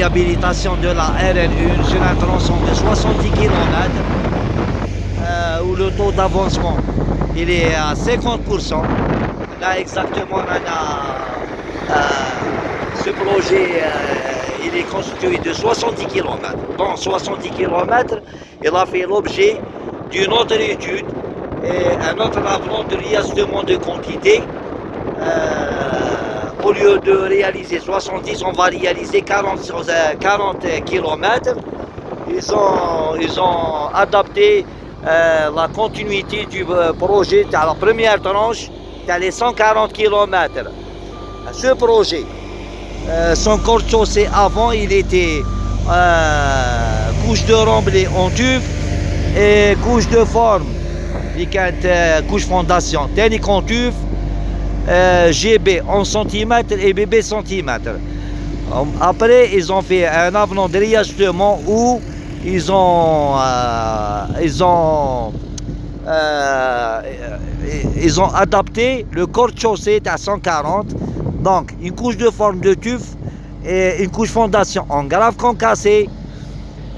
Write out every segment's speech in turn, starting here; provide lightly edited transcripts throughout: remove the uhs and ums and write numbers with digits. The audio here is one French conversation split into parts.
réhabilitation de la RN1 sur un tronçon de 70 km où le taux d'avancement il est à 50%. Là exactement, ce projet il est constitué de 70 km. Dans 70 km, il a fait l'objet d'une autre étude et un autre avenant de réajustement de quantité. Au lieu de réaliser 70, on va réaliser 40 km. Ils ont adapté la continuité du projet à la première tranche, dans les 140 km. Ce projet, son corps de chaussée avant, il était couche de remblai en tube et couche de forme, couche fondation, technique en tube, GB en centimètres et BB centimètres. Après, ils ont fait un avenant de réajustement où ils ont adapté le corps de chaussée à 140. Donc, une couche de forme de tuf et une couche fondation en grave concassé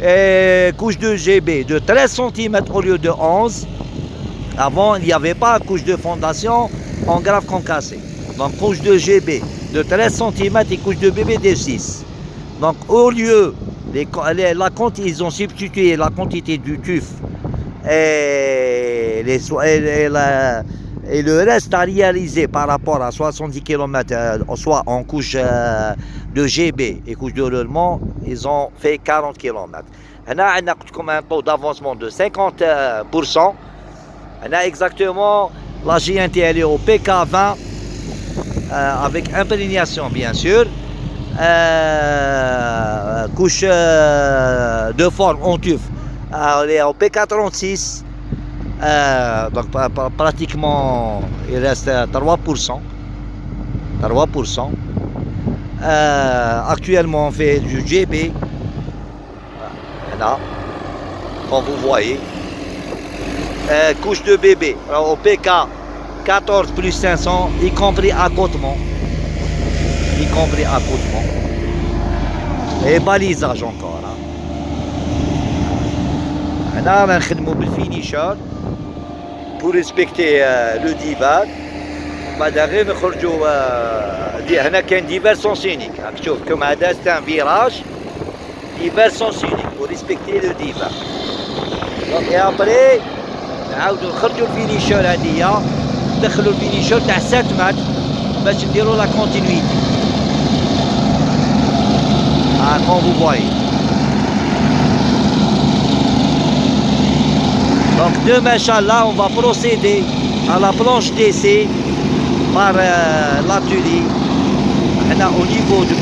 et couche de GB de 13 cm au lieu de 11. Avant, il n'y avait pas de couche de fondation en grave concassé. Donc, couche de GB de 13 cm et couche de BB de 6. Donc, au lieu, ils ont substitué la quantité du tuf et le reste à réaliser par rapport à 70 km, soit en couche de GB et couche de roulement, ils ont fait 40 km. On a comme un taux d'avancement de 50%. On a exactement la GNT, elle est au PK20 avec imprégnation bien sûr. Couche de forme en tuf, elle est au PK36. Donc pratiquement il reste 3%. Actuellement on fait du GB. Là, comme vous voyez. Couche de bébé. Alors, au PK 14 plus 500, y compris accotement. Et balisage encore. Là, on a le finisher pour respecter le divan. بعدين نخرجوا هنا كاين ديفار سونس يونيك. راك تشوف كم هذا c'est un virage ديفار سونس يونيك pour respecter le divan. Donc et après نعاودوا نخرجوا الفينيشور هذيا ندخلوا الفينيشور تاع 7 متر باش نديروا لا كونتينيتي. Comme vous voyez. Donc demain, Inch'Allah, on va procéder à la planche d'essai par l'atelier. Au niveau du